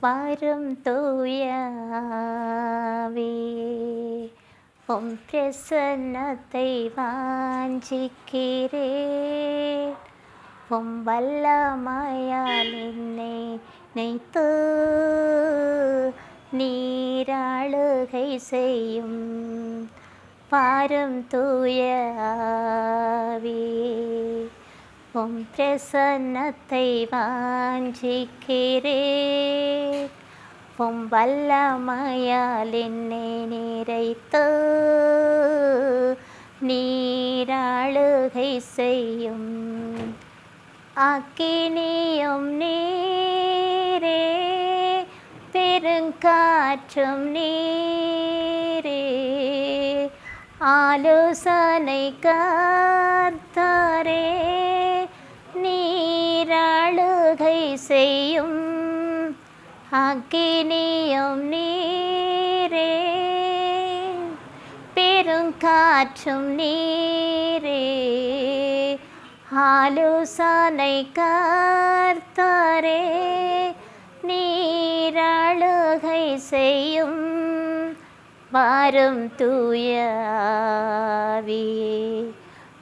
வரும் தூயாவே உம் பிரசன்னத்தை வாஞ்சிக்கிறேன். உம் வல்லமையால் என்னை நினைத்து நீராளுகை செய்யும். வரும் தூயாவே உம் பிரசன்னத்தை வாஞ்சிக்கிறேன். உம் வல்லமையால் என்னை நிறைத்து நீராளுகை செய்யும். அக்கினியும் நீரே பெருங்காற்றும் நீரே ஆலோசனை கர்த்தரே நீராளுகை செய்யும். அக்கினியும் நீரே பெருங்காற்றும் நீரே ஆலோசனை கர்த்தரே நீராளுகை செய்யும். வரும் தூயாவே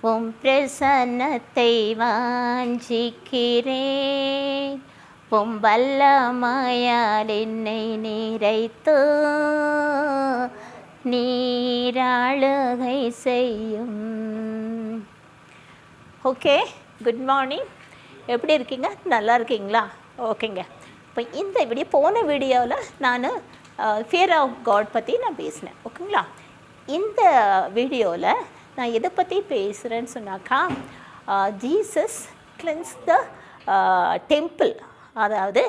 உம் பிரசன்னத்தை வாஞ்சிக்கிறேன். உம் வல்லமையால் என்னை நிறைத்து நீராளுகை செய்யும். Okay, good morning. எப்படி இருக்கீங்க? நல்லா இருக்கீங்களா? ஓகேங்க. இப்போ இந்த போன வீடியோவில் நான் ஃபியர் ஆஃப் காட் பற்றி நான் பேசினேன். ஓகேங்களா? இந்த வீடியோவில் நான் எதை பற்றி பேசுகிறேன்னு சொன்னாக்கா, ஜீசஸ் கிளென்ஸ் த டெம்பிள். அதாவது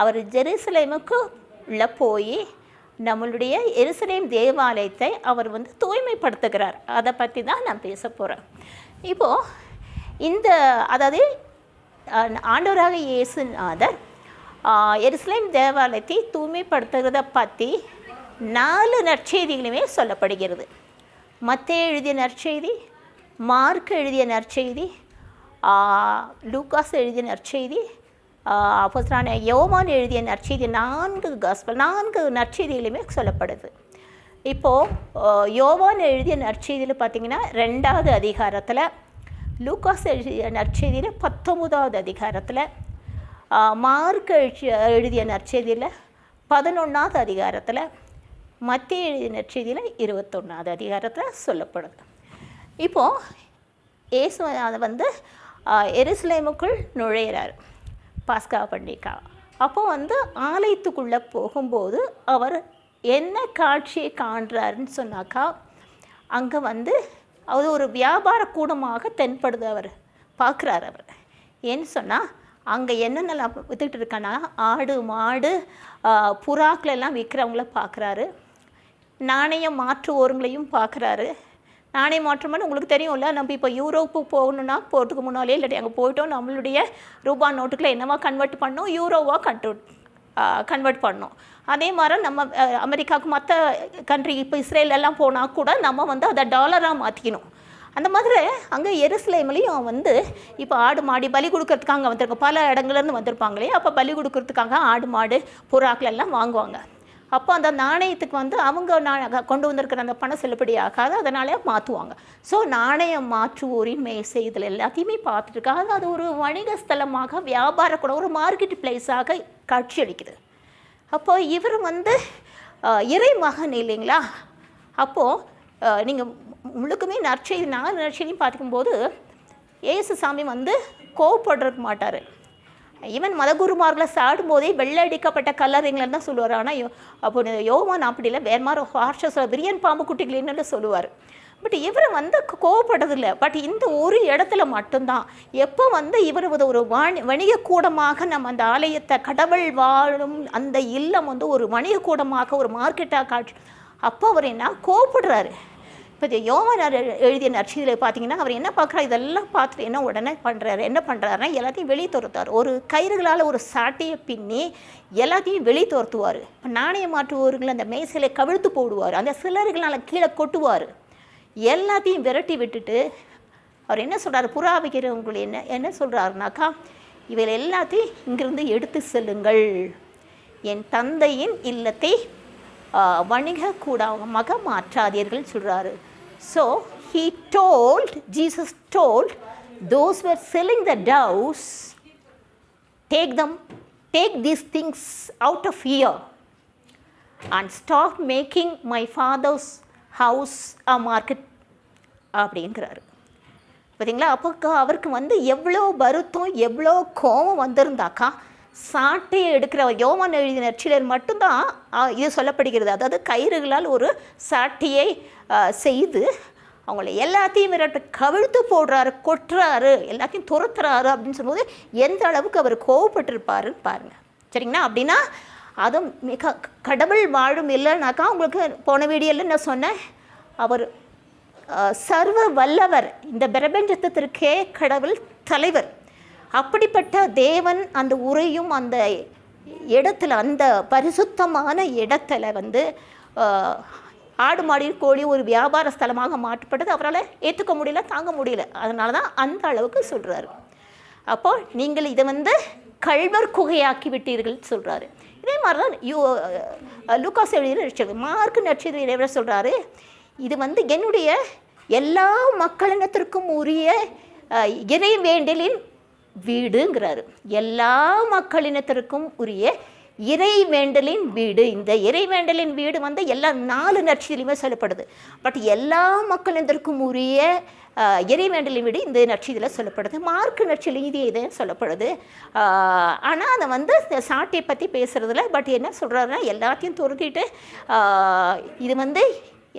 அவர் ஜெருசலேமுக்கு உள்ள போய் நம்மளுடைய எருசலேம் தேவாலயத்தை அவர் தூய்மைப்படுத்துகிறார். அதை பற்றி தான் நான் பேச போகிறேன். இப்போது அதாவது ஆண்டவராக இயேசுநாதர் எருசலேம் தேவாலயத்தை தூய்மைப்படுத்துகிறத பற்றி 4 நற்செய்திகளுமே சொல்லப்படுகிறது. மத்தேயு எழுதிய நற்செய்தி, மார்க் எழுதிய நற்செய்தி, லூக்காஸ் எழுதிய நற்செய்தி, அப்போஸ்தலனான யோவான் எழுதிய நற்செய்தி, 4 நற்செய்திகளுமே சொல்லப்படுது. இப்போது யோவான் எழுதிய நற்செய்தியில் பார்த்திங்கன்னா 2வது அதிகாரத்தில், லூக்காஸ் எழுதிய நற்செய்தியில் 19வது அதிகாரத்தில், மார்க் எழுதிய நற்செய்தியில் 11வது அதிகாரத்தில், மத்தேயு எழுதிய நற்செய்தியில் 21வது அதிகாரத்தில் சொல்லப்படுது. இப்போது இயேசு எருசலேமுக்குள் நுழையிறார் பாஸ்கா பண்டிகை. அப்போது ஆலயத்துக்குள்ளே போகும்போது அவர் என்ன காட்சியை காண்றாருன்னு சொன்னாக்கா, அங்கே அது ஒரு வியாபார கூடமாக தென்படுது. அவர் பார்க்குறாரு. அவர் ஏன்னு சொன்னால், அங்கே என்னென்னலாம் விற்றுக்கிட்டு இருக்கான்னா, ஆடு மாடு புறாக்களெல்லாம் விற்கிறவங்கள பார்க்குறாரு. நாணயம் மாற்றுவோருங்களையும் பார்க்குறாரு. நாணயம் மாற்றுமான்னு உங்களுக்கு தெரியும்ல, நம்ம இப்போ யூரோப்பு போகணுன்னா போகிறதுக்கு முன்னாலே இல்லாட்டி அங்கே போய்ட்டோம், நம்மளுடைய ரூபா நோட்டுக்களை என்னவா கன்வெர்ட் பண்ணோம், யூரோவாக கன்வெர்ட் பண்ணோம். அதே மாதிரி நம்ம அமெரிக்காவுக்கு மற்ற கண்ட்ரி இப்போ இஸ்ரேலெல்லாம் போனால் கூட நம்ம அதை டாலராக மாற்றிக்கணும். அந்த மாதிரி அங்கே எருசலேம்லேயும் இப்போ ஆடு மாடி பலி கொடுக்கறதுக்காக அங்கே வந்திருக்கோம். பல இடங்கள்லேருந்து வந்திருப்பாங்களே, அப்போ பலி கொடுக்கறதுக்காக ஆடு மாடு புறாக்கள் எல்லாம் வாங்குவாங்க. அப்போ அந்த நாணயத்துக்கு அவங்க கொண்டு வந்திருக்கிற அந்த பணம் செல்லுபடி ஆகாது, அதனாலே மாற்றுவாங்க. ஸோ நாணயம் மாற்றுவோரின் மேசை இதில் எல்லாத்தையுமே பார்த்துட்டுருக்காங்க. அது ஒரு வணிக ஸ்தலமாக, வியாபார கூட, ஒரு மார்க்கெட் பிளேஸாக காட்சி அளிக்குது. அப்போது இவர் இறை மகன் இல்லைங்களா? அப்போது நீங்கள் முழுக்குமே நற்செய்தி 4 நற்செய்தியும் பார்க்கும்போது இயேசு சாமி கோவப்படுறதுக்கு மாட்டார். ஈவன் மதகுருமார்களை சாடும்போதே வெள்ளை அடிக்கப்பட்ட கல்லறைங்கள்னு தான் சொல்லுவார். ஆனால் அப்போ யோவான் அப்படி இல்லை, வேறு மாதிரி ஹார்ஷஸ் விரியன் பாம்பு குட்டிகளேன்னு சொல்லுவார். பட் இவர் கோவப்படுறதில்லை. பட் இந்த ஒரு இடத்துல மட்டும்தான் எப்போ இவர் ஒரு வணிக கூடமாக நம்ம அந்த ஆலயத்தை, கடவுள் வாழும் அந்த இல்லம் ஒரு வணிக கூடமாக, ஒரு மார்க்கெட்டாக காட்சி. அப்போ அவர் என்ன கோவப்படுறாரு. இப்போ யோவான் எழுதிய நற்செய்தியில் பார்த்தீங்கன்னா, அவர் என்ன பார்க்குறாரு, இதெல்லாம் பார்த்துட்டு என்ன உடனே என்ன பண்ணுறாருன்னா, எல்லாத்தையும் வெளியே துரத்தார். ஒரு கயிறுகளால் ஒரு சாட்டையை பின்னி எல்லாத்தையும் வெளியே துரத்துவார். இப்போ நாணய மாற்றுவோர்கள் அந்த மேசையில் கவிழ்த்து போடுவார். அந்த சிலர்களால் கீழே கொட்டுவார். எல்லாத்தையும் விரட்டி விட்டுட்டு அவர் என்ன சொல்கிறார், புறா வைக்கிறவங்களை என்ன சொல்கிறாருனாக்கா, இவைகள் எல்லாத்தையும் இங்கிருந்து எடுத்து செல்லுங்கள், என் தந்தையின் இல்லத்தை வணிக கூடமாக மாற்றாதீர்கள் சொல்கிறாரு. So Jesus told those who were selling the doves, take these things out of here and stop making my father's house a market அப்படிங்கிறாரு. பார்த்தீங்களா? அப்போ அவருக்கு எவ்வளோ வருத்தம், எவ்வளோ கோபம் வந்திருந்தாக்கா, சாட்டையை எடுக்கிற யோவான் எழுதின நற்செய்தியில் மட்டும்தான் இது சொல்லப்படுகிறது. அதாவது கயிறுகளால் ஒரு சாட்டையை செய்து அவங்கள எல்லாத்தையும் விரட்டு கவிழ்த்து போடுறாரு, கொட்டுறாரு, எல்லாத்தையும் துரத்துறாரு அப்படின்னு சொல்லும்போது எந்த அளவுக்கு அவர் கோவப்பட்டிருப்பாருன்னு பாருங்கள். சரிங்களா? அப்படின்னா அதுவும் மிக கடவுள் வாழும் இல்லைனாக்கா, உங்களுக்கு போன வீடியோவில் நான் சொன்னேன், அவர் சர்வ வல்லவர், இந்த பிரபஞ்சத்திற்கே கடவுள் தலைவர். அப்படிப்பட்ட தேவன் அந்த உரையும் அந்த இடத்துல, அந்த பரிசுத்தமான இடத்துல ஆடு மாடி கோழி ஒரு வியாபார ஸ்தலமாக மாற்றப்பட்டது அவரால் ஏற்றுக்க முடியல, தாங்க முடியல. அதனால தான் அந்த அளவுக்கு சொல்கிறாரு. அப்போ நீங்கள் இதை கள்வர் குகையாக்கி விட்டீர்கள் சொல்கிறாரு. இதே மாதிரி தான் லூக்காஸ் எழுதிய நற்செய்தி, மார்க்கு நற்செய்தியில் சொல்கிறாரு, இது என்னுடைய எல்லா மக்களினத்திற்கும் உரிய இறைவேண்டலின் வீடுங்கிறாரு. எல்லா மக்களினத்திற்கும் உரிய இறைவேண்டலின் வீடு. இந்த இறைவேண்டலின் வீடு எல்லா 4 நற்செய்தியிலுமே சொல்லப்படுது. பட் எல்லா மக்களினத்திற்கும் உரிய இறைவேண்டலின் வீடு இந்த நற்செய்தியில் சொல்லப்படுது. மார்க்கு நற்செய்தி இதே சொல்லப்படுது. ஆனால் அதை சாட்டையை பற்றி பேசுகிறதுல பட் என்ன சொல்கிறாருன்னா, எல்லாத்தையும் துரத்திட்டு இது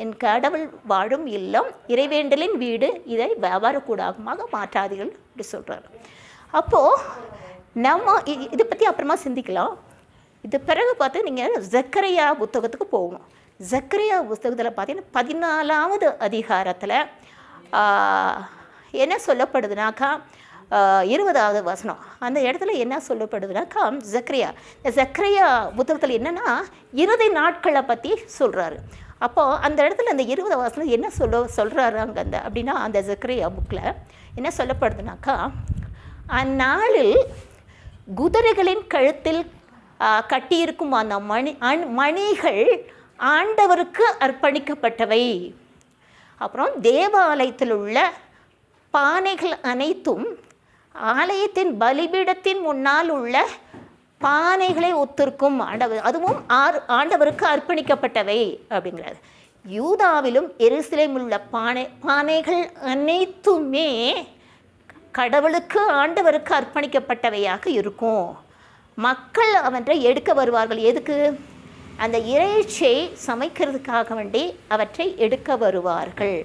என் கடவுள் வாழும் இல்லம், இறைவேண்டலின் வீடு, இதை வியாபார கூடமாக மாற்றாதீர்கள் அப்படி சொல்கிறாரு. அப்போது நம்ம இதை பற்றி அப்புறமா சிந்திக்கலாம். இது பிறகு பார்த்து நீங்கள் ஜக்கரியா புத்தகத்துக்கு போகணும். ஜக்கரியா புத்தகத்தில் பார்த்தீங்கன்னா 14வது அதிகாரத்தில் என்ன சொல்லப்படுதுனாக்கா, 20வது வசனம், அந்த இடத்துல என்ன சொல்லப்படுதுனாக்கா, ஜக்கரியா புத்தகத்தில் என்னென்னா இறுதி நாட்களை பற்றி சொல்கிறாரு. அப்போது அந்த இடத்துல அந்த 20வது வசனம் என்ன சொல்கிறாரு அங்கே அப்படின்னா, அந்த ஜக்கரியா புக்கில் என்ன சொல்லப்படுதுனாக்கா, அந்நாளில் குதிரைகளின் கழுத்தில் கட்டியிருக்கும் அந்த மணிகள் ஆண்டவருக்கு அர்ப்பணிக்கப்பட்டவை. அப்புறம் தேவாலயத்தில் உள்ள பானைகள் அனைத்தும் ஆலயத்தின் பலிபீடத்தின் முன்னால் உள்ள பானைகளை ஒத்திருக்கும், அதுவும் ஆண்டவருக்கு அர்ப்பணிக்கப்பட்டவை அப்படிங்கிறாரு. யூதாவிலும் எருசலேமில் உள்ள பானைகள் அனைத்துமே கடவுளுக்கு ஆண்டவருக்கு அர்ப்பணிக்கப்பட்டவையாக இருக்கும். மக்கள் அவற்றை எடுக்க வருவார்கள். எதுக்கு? அந்த இறைச்சியை சமைக்கிறதுக்காக வேண்டி அவற்றை எடுக்க வருவார்கள்.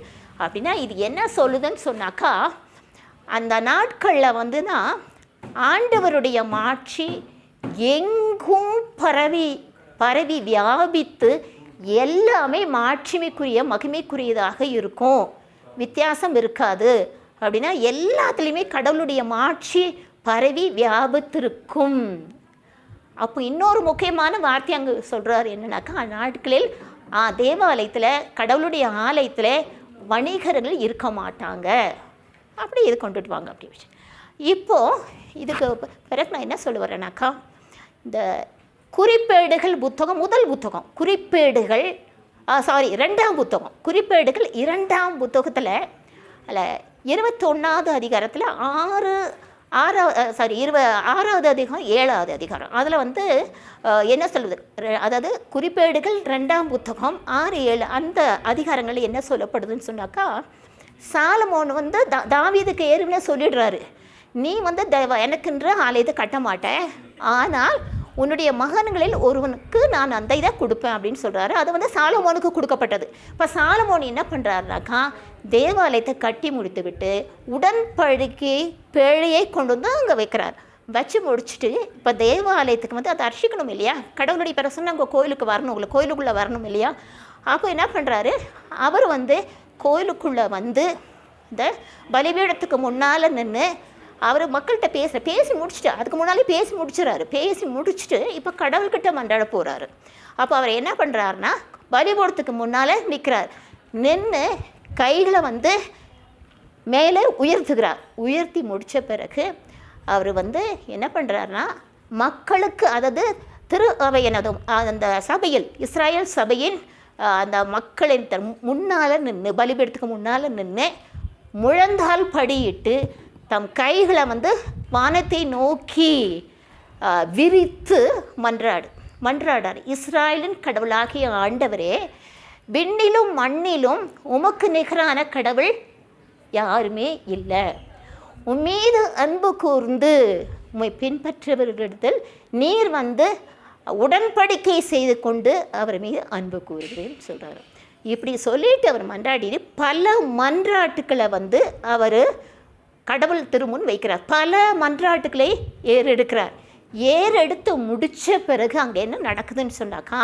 அப்படின்னா இது என்ன சொல்லுதுன்னு சொன்னாக்கா, அந்த நாட்களில் ஆண்டவருடைய மாட்சி எங்கும் பரவி வியாபித்து எல்லாமே மாட்சிமைக்குரிய மகிமைக்குரியதாக இருக்கும், வித்தியாசம் இருக்காது. அப்படின்னா எல்லாத்துலேயுமே கடவுளுடைய மாட்சி பரவி வியாபித்திருக்கும். அப்போ இன்னொரு முக்கியமான வார்த்தை அங்கே சொல்கிறார் என்னன்னாக்கா, அந்நாட்களில் தேவாலயத்தில் கடவுளுடைய ஆலயத்தில் வணிகர்கள் இருக்க மாட்டாங்க, அப்படி இது கொண்டுட்டு வாங்க அப்படி வச்சு. இப்போது இதுக்கு பிறகு நான் என்ன சொல்ல வரேன்னாக்கா, இந்த குறிப்பேடுகள் புத்தகம் முதல் புத்தகம், குறிப்பேடுகள் 2ஆம் புத்தகம், குறிப்பேடுகள் 2ஆம் புத்தகத்தில் அதில் 21வது அதிகாரத்தில் 6வது அதிகாரம் 7வது அதிகாரம் அதில் என்ன சொல்லுது, அதாவது குறிப்பேடுகள் 2ஆம் புத்தகம் 6, 7 அந்த அதிகாரங்கள் என்ன சொல்லப்படுதுன்னு சொன்னாக்கா, சாலமோன் தாவீதுக்கு ஏற்கனவே சொல்லிடுறாரு, நீ எனக்குன்ற ஆலயத்தை கட்ட மாட்டேன், ஆனால் உன்னுடைய மகன்களில் ஒருவனுக்கு நான் அந்த இதை கொடுப்பேன் அப்படின்னு சொல்கிறாரு. அது சாலமோனுக்கு கொடுக்கப்பட்டது. இப்போ சாலமோன் என்ன பண்ணுறாருனாக்கா, தேவாலயத்தை கட்டி முடித்து விட்டு உடன்படிக்கை பேழையை கொண்டு அங்கே வைக்கிறார். வச்சு முடிச்சுட்டு இப்போ தேவாலயத்துக்கு அதை அர்ச்சிக்கணும் இல்லையா, கடவுளுடைய பிரசன்னம் அங்கே கோயிலுக்கு வரணும், உங்களை கோயிலுக்குள்ளே வரணும் இல்லையா. அப்போ என்ன பண்ணுறாரு, அவர் கோயிலுக்குள்ளே இந்த பலிபீடத்துக்கு முன்னால் நின்று அவர் மக்கள்கிட்ட பேசி முடிச்சுட்டு, அதுக்கு முன்னாலே பேசி முடிச்சிடறாரு. பேசி முடிச்சுட்டு இப்போ கடவுள்கிட்ட மன்றாட போகிறாரு. அப்போ அவர் என்ன பண்ணுறாருன்னா, பலிபீடத்துக்கு முன்னால் நிற்கிறார். நின்று கைகளை மேலே உயர்த்துகிறார். உயர்த்தி முடித்த பிறகு அவர் என்ன பண்ணுறாருனா, மக்களுக்கு, அதாவது திரு அவையினதும் அந்த சபையில் இஸ்ராயல் சபையின் அந்த மக்களின் முன்னால் நின்று பலிபீடத்துக்கு முன்னால் நின்று முழந்தால் படியிட்டு தம் கைகளை வந்து வானத்தை நோக்கி விரித்து மன்றாடார். இஸ்ராயலின் கடவுளாகிய ஆண்டவரே, விண்ணிலும் மண்ணிலும் உமக்கு நிகரான கடவுள் யாருமே இல்லை. உம்மீது அன்பு கூர்ந்து உம்மை பின்பற்றவர்களிடத்தில் நீர் வந்து உடன்படிக்கை செய்து கொண்டு அவர் மீது அன்பு கூறுகிறேன்னு சொல்கிறார். இப்படி சொல்லிட்டு அவர் மன்றாடி பல மன்றாட்டுக்களை வந்து அவர் கடவுள் திருமுன் வைக்கிறார். பல மன்றாட்டுக்களை ஏறெடுத்து முடித்த பிறகு அங்கே என்ன நடக்குதுன்னு சொன்னாக்கா,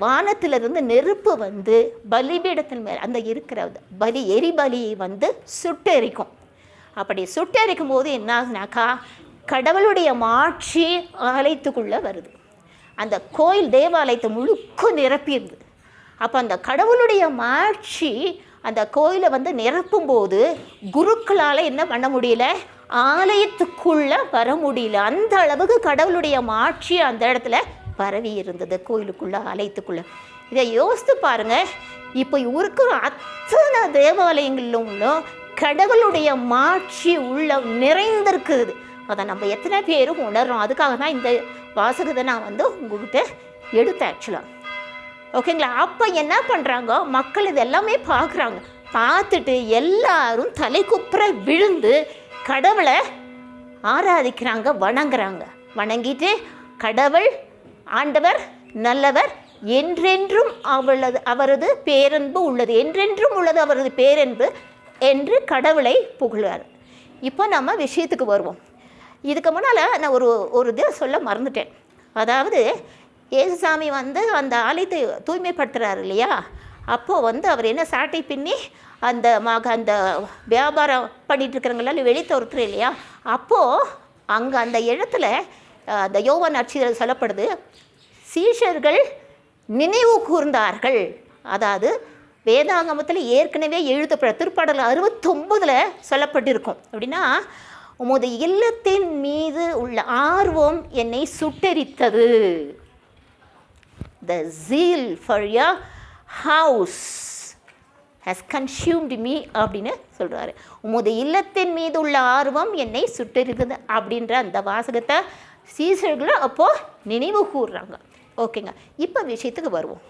வானத்திலிருந்து நெருப்பு வந்து பலிபீடத்தின் மேல் அந்த இருக்கிற எரிபலியை வந்து சுட்டெரிக்கும். அப்படி சுட்டெரிக்கும் போது என்ன ஆகுனாக்கா, கடவுளுடைய மாட்சி ஆலயத்துக்குள்ளே வருது. அந்த கோயில் தேவாலயத்தை முழுக்க நிரப்பிடுது. அப்போ அந்த கடவுளுடைய மாட்சி அந்த கோயிலை வந்து நிரப்பும்போது குருக்களால் என்ன பண்ண முடியல, ஆலயத்துக்குள்ளே வர முடியல. அந்த அளவுக்கு கடவுளுடைய மாட்சி அந்த இடத்துல பரவி இருந்தது கோயிலுக்குள்ளே, ஆலயத்துக்குள்ளே. இதை யோசித்து பாருங்கள். இப்போ இருக்கிற அத்தனை தேவாலயங்களிலும் கடவுளுடைய மாட்சி உள்ள நிறைந்திருக்குது. அதை நம்ம எத்தனை பேரும் உணர்றோம். அதுக்காக தான் இந்த வாசகத்தை நான் வந்து உங்கள்கிட்ட எடுத்தேன் ஆக்சுவலாக. ஓகேங்களா? அப்போ என்ன பண்ணுறாங்க, மக்கள் இது எல்லாமே பார்க்குறாங்க. பார்த்துட்டு எல்லாரும் தலை குப்புற விழுந்து கடவுளை ஆராதிக்கிறாங்க, வணங்கிட்டு கடவுள் ஆண்டவர் நல்லவர், என்றென்றும் அவரது பேரன்பு உள்ளது, என்றென்றும் உள்ளது அவரது பேரன்பு என்று கடவுளை புகழ்வார். இப்போ நம்ம விஷயத்துக்கு வருவோம். இதுக்கு முன்னால் நான் ஒரு இது சொல்ல மறந்துட்டேன். அதாவது ஏசுசாமி வந்து அந்த ஆலயத்தை தூய்மைப்படுத்துகிறார் இல்லையா, அப்போது வந்து அவர் என்ன சாட்டை பின்னி அந்த வியாபாரம் பண்ணிகிட்டு இருக்கிறவங்களால வெளித்தோறுத்துரு இல்லையா, அப்போது அங்கே அந்த இடத்துல அந்த யோவான் நற்செய்தியில் சொல்லப்படுது, சீஷர்கள் நினைவு கூர்ந்தார்கள். அதாவது வேதாகமத்தில் ஏற்கனவே எழுதப்பட திருப்பாடல் 69 சொல்லப்பட்டிருக்கும். அப்படின்னா, உமது இல்லத்தின் மீது உள்ள ஆர்வம் என்னை சுட்டெரித்தது. The zeal for your house has consumed me அப்படின்னு சொல்கிறாரு. உமது இல்லத்தின் மீது உள்ள ஆர்வம் என்னை சுட்டெரித்தது அப்படின்ற அந்த வாசகத்தை சீசர்களும் அப்போது நினைவு கூறுறாங்க. ஓகேங்க, இப்போ விஷயத்துக்கு வருவோம்.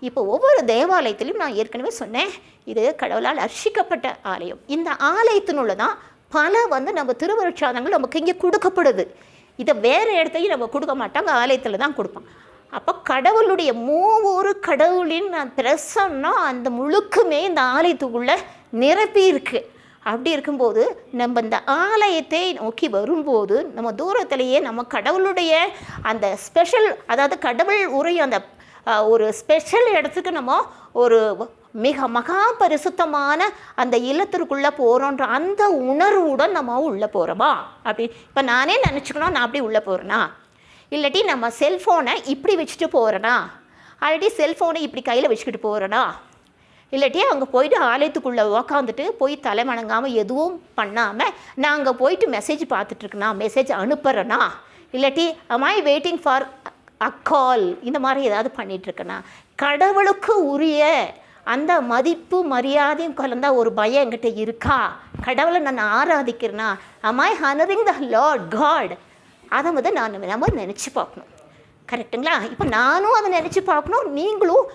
இப்போ ஒவ்வொரு தேவாலயத்திலையும் நான் ஏற்கனவே சொன்னேன், இது கடவுளால் அர்ச்சிக்கப்பட்ட ஆலயம். இந்த ஆலயத்தினுள்ள தான் பல வந்து நம்ம திருவருட்சாதனங்கள் நமக்கு இங்கே கொடுக்கப்படுது. இதை வேறு இடத்தையும் நம்ம கொடுக்க மாட்டாங்க, ஆலயத்தில் தான் கொடுப்போம். அப்போ கடவுளுடைய மூவொரு கடவுளின் பிரசன்னா அந்த முழுக்குமே இந்த ஆலயத்துக்குள்ளே நிரப்பி இருக்குது. அப்படி இருக்கும்போது நம்ம இந்த ஆலயத்தை நோக்கி வரும்போது நம்ம தூரத்திலேயே நம்ம கடவுளுடைய அந்த ஸ்பெஷல், அதாவது கடவுள் உரையும் அந்த ஒரு ஸ்பெஷல் இடத்துக்கு நம்ம ஒரு மகா பரிசுத்தமான அந்த இல்லத்திற்குள்ளே போகிறோன்ற அந்த உணர்வுடன் நம்ம உள்ளே போகிறோமா? அப்படி இப்போ நானே நினச்சிக்கணும், நான் அப்படி உள்ளே போகிறேன்னா, இல்லாட்டி நம்ம செல்ஃபோனை இப்படி வச்சுட்டு போகிறேன்னா, ஆல்ரெடி செல்ஃபோனை இப்படி கையில் வச்சுக்கிட்டு போகிறேன்னா, இல்லாட்டி அங்கே போயிட்டு ஆலயத்துக்குள்ளே உக்காந்துட்டு போய் தலை வணங்காமல் எதுவும் பண்ணாமல் நான் அங்கே போயிட்டு மெசேஜ் பார்த்துட்ருக்கேனா, மெசேஜ் அனுப்புகிறேன்னா, இல்லாட்டி am I waiting for a call, இந்த மாதிரி ஏதாவது பண்ணிகிட்ருக்கேனா, கடவுளுக்கு உரிய அந்த மதிப்பு மரியாதையும் கலந்தா ஒரு பயம் என்கிட்ட இருக்கா, கடவுளை நான் ஆராதிக்கிறேன்னா, am I honoring the Lord God, அதை வந்து நம்ம நினச்சி பார்க்கணும். கரெக்டுங்களா? இப்போ நானும் அதை நினச்சி பார்க்கணும், நீங்களும்